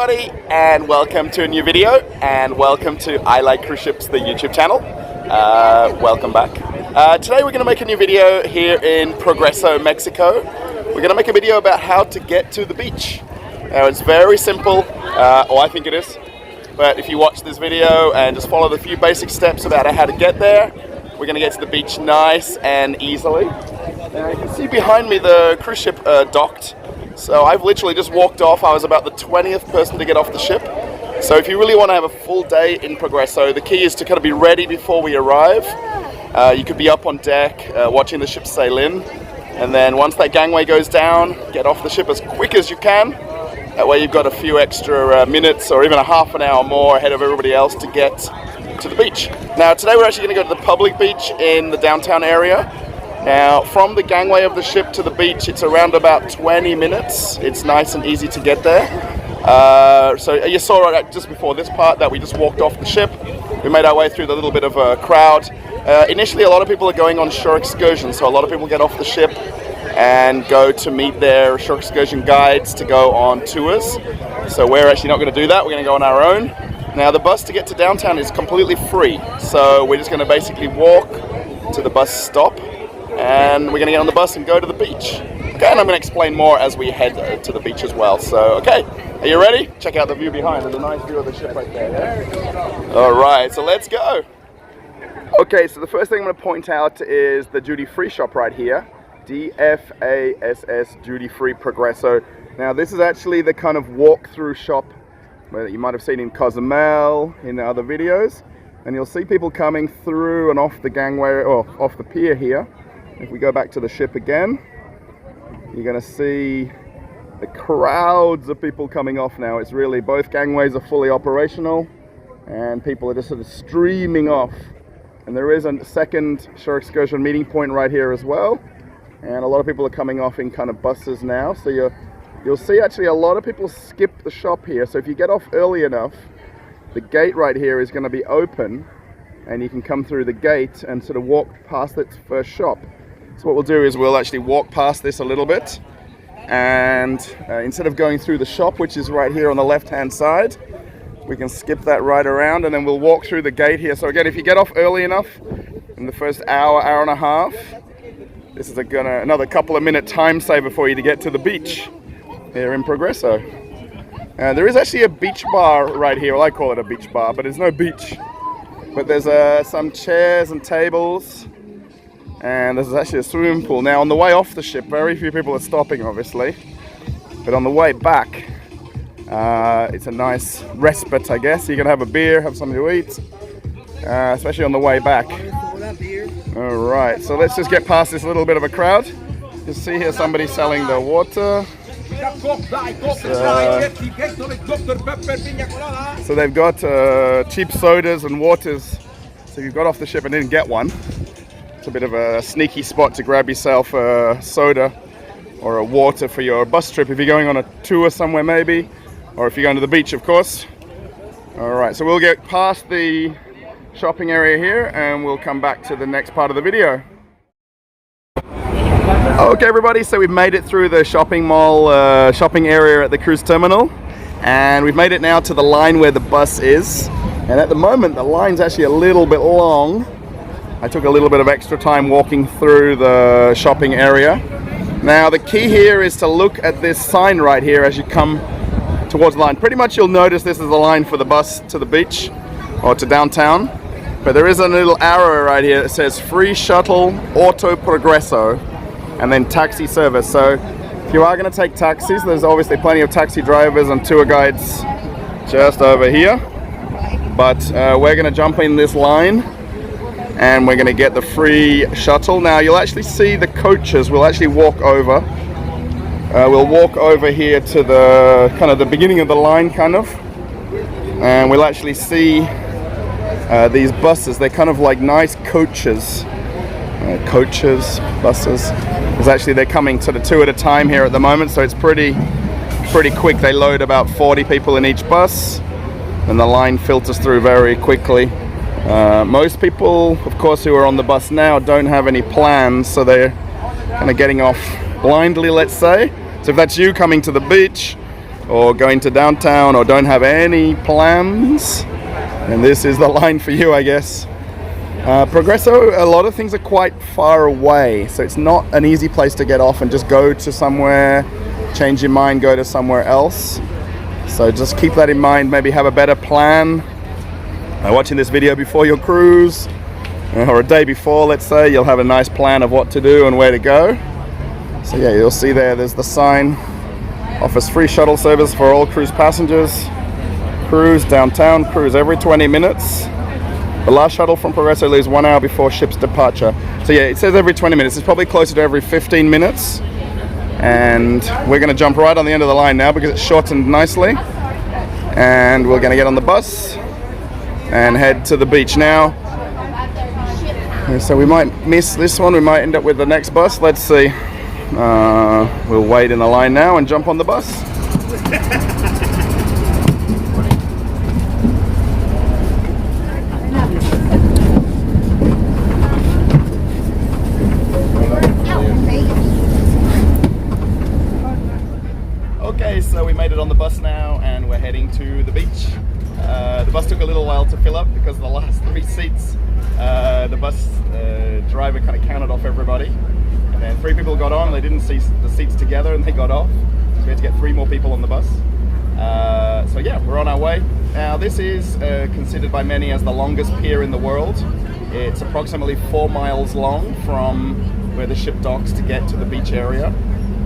everybody, and welcome to a new video, and welcome to I Like Cruise Ships, the YouTube channel. Welcome back. Today we're going to make a new video here in Progreso, Mexico. We're going to make a video about how to get to the beach. Now it's very simple, or I think it is, but if you watch this video and just follow the few basic steps about how to get there, we're going to get to the beach nice and easily. Now you can see behind me the cruise ship docked. So I've literally just walked off. I was about the 20th person to get off the ship. So if you really want to have a full day in Progreso, the key is to kind of be ready before we arrive. You could be up on deck watching the ship sail in. And then once that gangway goes down, get off the ship as quick as you can. That way you've got a few extra minutes or even a half an hour more ahead of everybody else to get to the beach. Now today we're actually going to go to the public beach in the downtown area. Now, from the gangway of the ship to the beach, it's around about 20 minutes. It's nice and easy to get there. So you saw right just before this part that we just walked off the ship. We made our way through the little bit of a crowd. Initially, a lot of people are going on shore excursions, so a lot of people get off the ship and go to meet their shore excursion guides to go on tours. So we're actually not going to do that. We're going to go on our own. Now, the bus to get to downtown is completely free. So we're just going to basically walk to the bus stop. And we're going to get on the bus and go to the beach. Okay, and I'm going to explain more as we head to the beach as well. So, okay, are you ready? Check out the view behind. There's a nice view of the ship right there. Yeah? All right, so let's go. Okay, so the first thing I'm going to point out is the duty-free shop right here. DFASS Duty-Free Progreso. Now, this is actually the kind of walk-through shop that you might have seen in Cozumel, in other videos. And you'll see people coming through and off the gangway, or off the pier here. If we go back to the ship again, you're going to see the crowds of people coming off now. It's really, both gangways are fully operational and people are just sort of streaming off. And there is a second shore excursion meeting point right here as well. And a lot of people are coming off in kind of buses now. So you'll see actually a lot of people skip the shop here. So if you get off early enough, the gate right here is going to be open and you can come through the gate and sort of walk past its first shop. So what we'll do is we'll actually walk past this a little bit, and instead of going through the shop, which is right here on the left hand side, we can skip that right around and then we'll walk through the gate here. So again, if you get off early enough in the first hour and a half, this is another couple of minute time saver for you to get to the beach here in Progreso. There is actually a beach bar right here. Well, I call it a beach bar, but there's no beach. But there's some chairs and tables. And there's actually a swimming pool. Now on the way off the ship, very few people are stopping obviously, but on the way back it's a nice respite, I guess. You can have a beer, have something to eat, especially on the way back. Alright, so let's just get past this little bit of a crowd. You see here somebody selling the water. So they've got cheap sodas and waters. So if you got off the ship and didn't get one, a bit of a sneaky spot to grab yourself a soda or a water for your bus trip if you're going on a tour somewhere maybe, or if you're going to the beach, of course. Alright, so we'll get past the shopping area here and we'll come back to the next part of the video. Okay everybody, so we've made it through the shopping mall, shopping area at the cruise terminal, and we've made it now to the line where the bus is. And at the moment the line's actually a little bit long. I took a little bit of extra time walking through the shopping area. Now the key here is to look at this sign right here as you come towards the line. Pretty much you'll notice this is the line for the bus to the beach or to downtown. But there is a little arrow right here that says free shuttle auto progreso and then taxi service. So if you are going to take taxis, there's obviously plenty of taxi drivers and tour guides just over here. But we're going to jump in this line and we're going to get the free shuttle. Now you'll actually see the coaches. We'll actually walk over. We'll walk over here to the kind of the beginning of the line kind of, and we'll actually see these buses. They're kind of like nice coaches. Buses. Because actually they're coming to the two at a time here at the moment, so it's pretty quick. They load about 40 people in each bus and the line filters through very quickly. Most people, of course, who are on the bus now don't have any plans, so they're kind of getting off blindly, let's say. So if that's you coming to the beach, or going to downtown or don't have any plans, and this is the line for you, I guess. Progreso, a lot of things are quite far away, so it's not an easy place to get off and just go to somewhere, change your mind, go to somewhere else. So just keep that in mind, maybe have a better plan. Watching this video before your cruise, or a day before, let's say, you'll have a nice plan of what to do and where to go. So yeah, you'll see there's the sign. Offers free shuttle service for all cruise passengers. Cruise downtown, cruise every 20 minutes. The last shuttle from Progreso leaves 1 hour before ship's departure. So yeah, it says every 20 minutes. It's probably closer to every 15 minutes. And we're going to jump right on the end of the line now because it's shortened nicely. And we're going to get on the bus and head to the beach now. So we might miss this one, we might end up with the next bus, let's see. We'll wait in the line now and jump on the bus. Okay, so we made it on the bus now and we're heading to the beach. The bus took a little while to fill up because of the last 3 seats. The bus driver kind of counted off everybody, and then 3 people got on. They didn't see the seats together and they got off, so we had to get 3 more people on the bus. So yeah, we're on our way. Now this is considered by many as the longest pier in the world. It's approximately 4 miles long from where the ship docks to get to the beach area.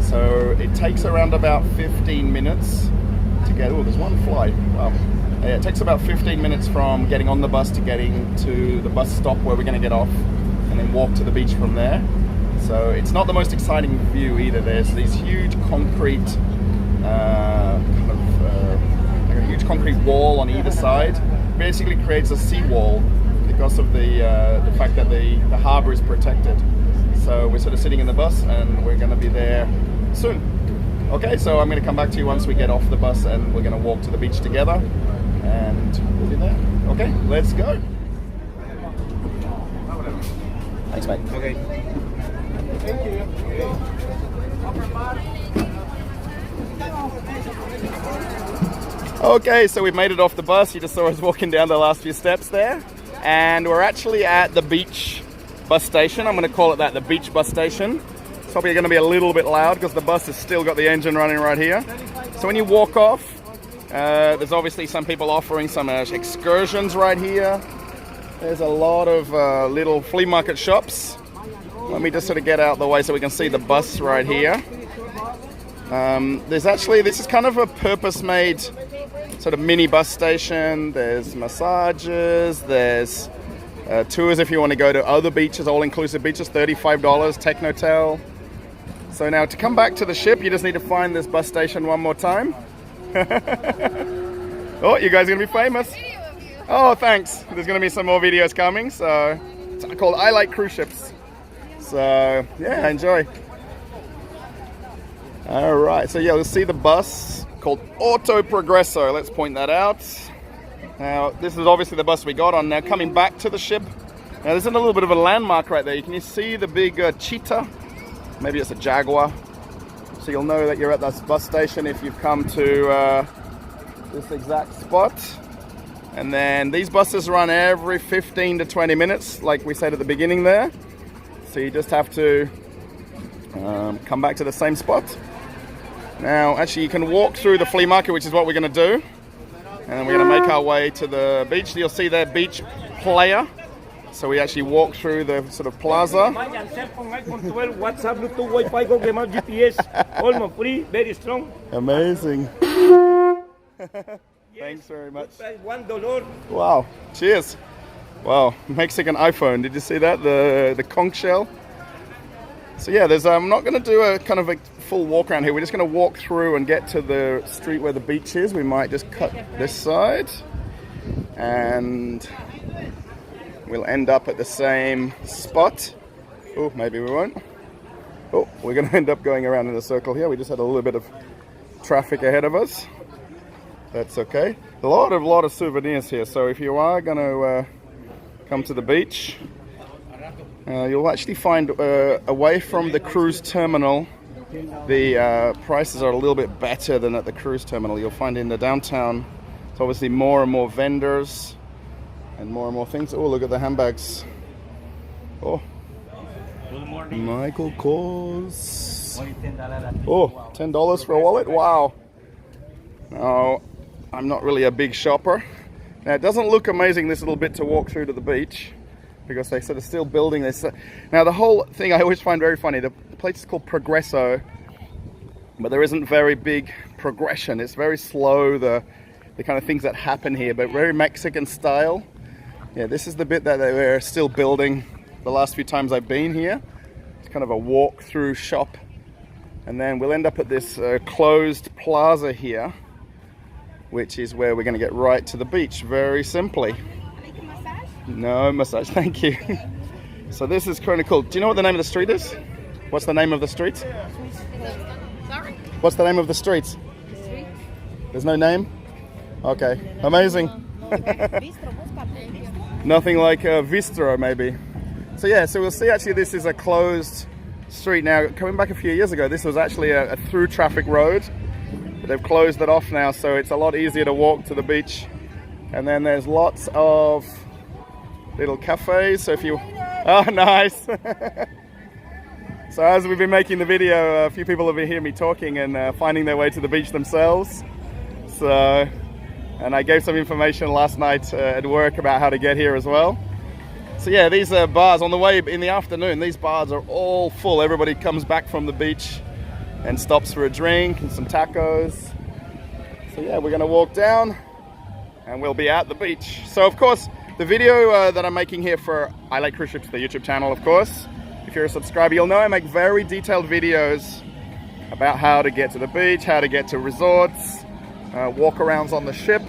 So it takes around about 15 minutes to get, oh, there's one fly, wow. It takes about 15 minutes from getting on the bus to getting to the bus stop where we're going to get off, and then walk to the beach from there. So it's not the most exciting view either. There's these huge concrete, like a huge concrete wall on either side. Basically creates a seawall because of the fact that the harbour is protected. So we're sort of sitting in the bus and we're going to be there soon. Okay, so I'm going to come back to you once we get off the bus and we're going to walk to the beach together. And we'll be there. Okay, let's go. Thanks, mate. Okay. Thank you. Okay, so we've made it off the bus. You just saw us walking down the last few steps there. And we're actually at the beach bus station. I'm going to call it that, the beach bus station. It's probably going to be a little bit loud because the bus has still got the engine running right here. So when you walk off, there's obviously some people offering some excursions right here. There's a lot of little flea market shops. Let me just sort of get out the way so we can see the bus right here. There's actually, this is kind of a purpose-made sort of mini bus station. There's massages, there's tours if you want to go to other beaches, all-inclusive beaches, $35, Technotel. So now to come back to the ship, you just need to find this bus station one more time. Oh, you guys are gonna be famous. Oh, thanks. There's gonna be some more videos coming. So it's called I Like Cruise Ships. So yeah, enjoy. All right. So yeah, we'll see the bus called Auto Progreso. Let's point that out. Now this is obviously the bus we got on. Now coming back to the ship. Now there's a little bit of a landmark right there. Can you see the big cheetah? Maybe it's a jaguar. So you'll know that you're at this bus station if you've come to this exact spot. And then these buses run every 15 to 20 minutes, like we said at the beginning there. So you just have to come back to the same spot. Now, actually, you can walk through the flea market, which is what we're going to do. And we're going to make our way to the beach. You'll see their beach player. So we actually walk through the sort of plaza. Amazing. Thanks very much. Wow. Cheers. Wow. Mexican iPhone. Did you see that? The conch shell. So yeah, there's I'm not going to do a kind of a full walk around here. We're just going to walk through and get to the street where the beach is. We might just cut this side and we'll end up at the same spot. Oh, maybe we won't. Oh, we're going to end up going around in a circle here. We just had a little bit of traffic ahead of us. That's okay. A lot of souvenirs here. So if you are going to come to the beach, you'll actually find away from the cruise terminal, the prices are a little bit better than at the cruise terminal. You'll find in the downtown, it's obviously more and more vendors and more things. Oh, look at the handbags. Oh, Michael Kors. Oh, $10 for a wallet? Wow. Now, I'm not really a big shopper. Now, it doesn't look amazing, this little bit to walk through to the beach, because they sort of still building this. Now, the whole thing I always find very funny, the place is called Progreso, but there isn't very big progression. It's very slow, the kind of things that happen here, but very Mexican style. Yeah, this is the bit that they're still building the last few times I've been here. It's kind of a walk-through shop. And then we'll end up at this closed plaza here, which is where we're going to get right to the beach, very simply. No massage, thank you. So this is kind of cool. Do you know what the name of the street is? What's the name of the street? Sorry? What's the name of the street? There's no name? Okay, amazing. Nothing like Bistro, maybe. So yeah, so we'll see actually this is a closed street now. Coming back a few years ago, this was actually a through traffic road. But they've closed it off now, so it's a lot easier to walk to the beach. And then there's lots of little cafes, so if you... Oh, nice! So as we've been making the video, a few people have been hearing me talking and finding their way to the beach themselves. So, and I gave some information last night at work about how to get here as well. So yeah, these bars on the way in the afternoon, these bars are all full. Everybody comes back from the beach and stops for a drink and some tacos. So yeah, we're gonna walk down and we'll be at the beach. So of course, the video that I'm making here for I Like Cruise Ships, the YouTube channel, of course, if you're a subscriber, you'll know I make very detailed videos about how to get to the beach, how to get to resorts, walk-arounds on the ship.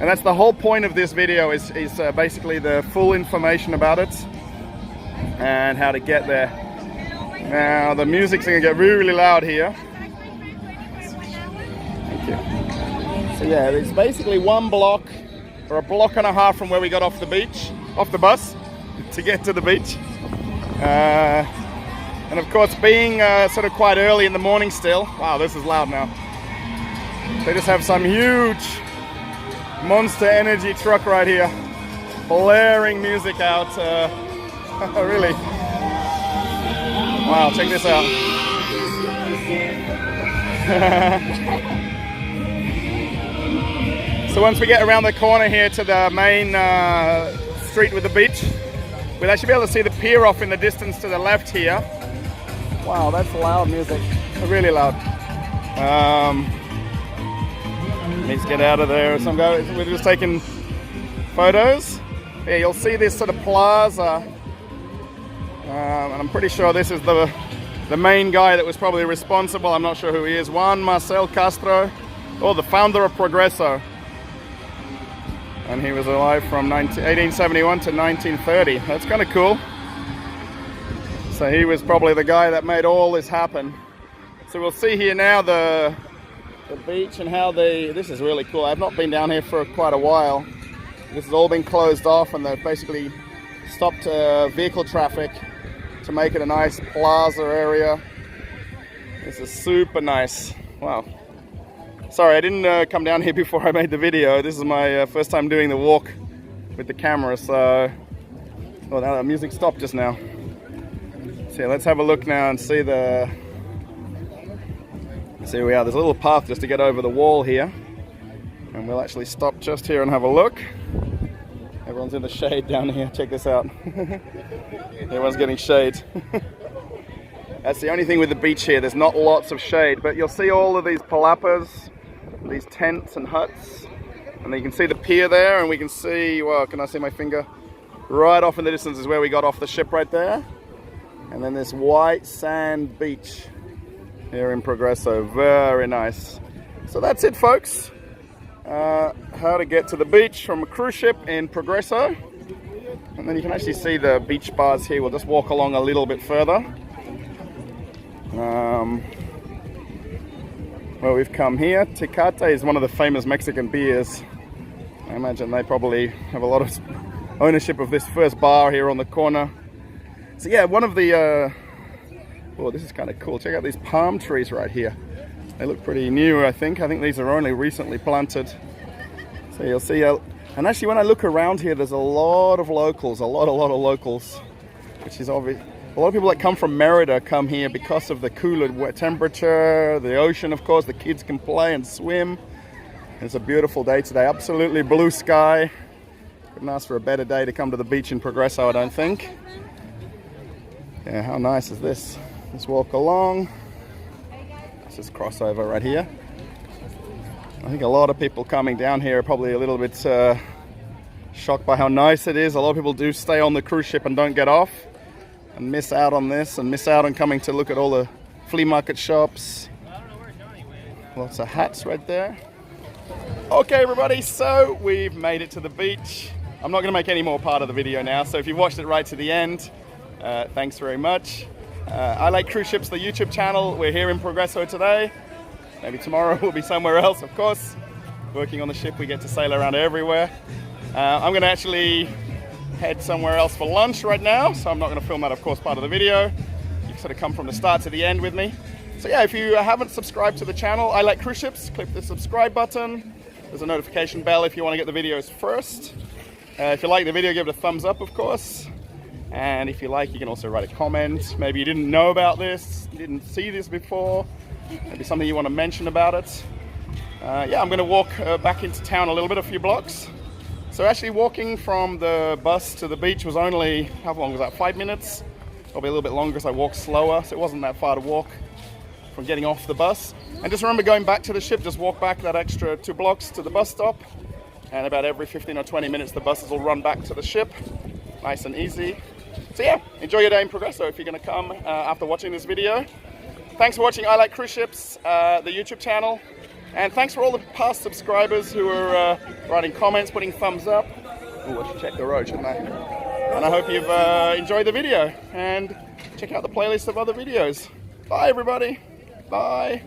And that's the whole point of this video is basically the full information about it and how to get there. Now, the music's gonna get really, really loud here. Thank you. So yeah, it's basically one block or a block and a half from where we got off the beach, off the bus, to get to the beach. And of course, being sort of quite early in the morning still, wow, this is loud now. They just have some huge Monster Energy truck right here, blaring music out. Really. Wow, check this out. So once we get around the corner here to the main street with the beach, we'll actually be able to see the pier off in the distance to the left here. Wow, that's loud music, really loud. Let's get out of there. Some guy, we're just taking photos. Yeah, you'll see this sort of plaza, and I'm pretty sure this is the main guy that was probably responsible. I'm not sure who he is. Juan Marcel Castro, or the founder of Progreso. And he was alive from 1871 to 1930. That's kind of cool. So he was probably the guy that made all this happen. So we'll see here now the beach and how this is really cool. I've not been down here for quite a while. This has all been closed off and they've basically stopped vehicle traffic to make it a nice plaza area. This is super nice. Wow. Sorry, I didn't come down here before I made the video. This is my first time doing the walk with the camera, so... Oh, now the music stopped just now. So yeah, let's have a look now and see the... See where we are. There's a little path just to get over the wall here. And we'll actually stop just here and have a look. Everyone's in the shade down here. Check this out. Everyone's getting shade. That's the only thing with the beach here. There's not lots of shade, but you'll see all of these palapas, these tents and huts. And then you can see the pier there, and we can see, well, can I see my finger? Right off in the distance is where we got off the ship right there. And then this white sand beach here in Progreso. Very nice. So that's it, folks. How to get to the beach from a cruise ship in Progreso. And then you can actually see the beach bars here. We'll just walk along a little bit further. Well, we've come here. Tecate is one of the famous Mexican beers. I imagine they probably have a lot of ownership of this first bar here on the corner. So yeah, one of the Oh, this is kind of cool. Check out these palm trees right here. They look pretty new, I think. I think these are only recently planted. So you'll see, and actually when I look around here, there's a lot of locals, a lot of locals, which is obvious. A lot of people that come from Merida come here because of the cooler temperature, the ocean, of course. The kids can play and swim. It's a beautiful day today, absolutely blue sky. Couldn't ask for a better day to come to the beach in Progreso, I don't think. Yeah, how nice is this? Let's walk along. Let's just cross over right here. I think a lot of people coming down here are probably a little bit shocked by how nice it is. A lot of people do stay on the cruise ship and don't get off and miss out on this and miss out on coming to look at all the flea market shops. Lots of hats right there. Okay everybody, so we've made it to the beach. I'm not going to make any more part of the video now, so if you watched it right to the end, thanks very much. I Like Cruise Ships, the YouTube channel. We're here in Progreso today. Maybe tomorrow we'll be somewhere else, of course. Working on the ship, we get to sail around everywhere. I'm going to actually head somewhere else for lunch right now, so I'm not going to film that, of course, part of the video. You can sort of come from the start to the end with me. So yeah, if you haven't subscribed to the channel, I Like Cruise Ships, click the subscribe button. There's a notification bell if you want to get the videos first. If you like the video, give it a thumbs up, of course. And if you like, you can also write a comment. Maybe you didn't know about this, you didn't see this before. Maybe something you want to mention about it. Yeah, I'm going to walk back into town a little bit, a few blocks. So actually walking from the bus to the beach was only, how long was that, 5 minutes? Probably a little bit longer because I walked slower, so it wasn't that far to walk from getting off the bus. And just remember, going back to the ship, just walk back that extra 2 blocks to the bus stop. And about every 15 or 20 minutes, the buses will run back to the ship. Nice and easy. So yeah, enjoy your day in Progreso if you're going to come after watching this video. Thanks for watching I Like Cruise Ships, the YouTube channel. And thanks for all the past subscribers who are writing comments, putting thumbs up. Oh, I should check the road, shouldn't I? And I hope you've enjoyed the video. And check out the playlist of other videos. Bye everybody. Bye.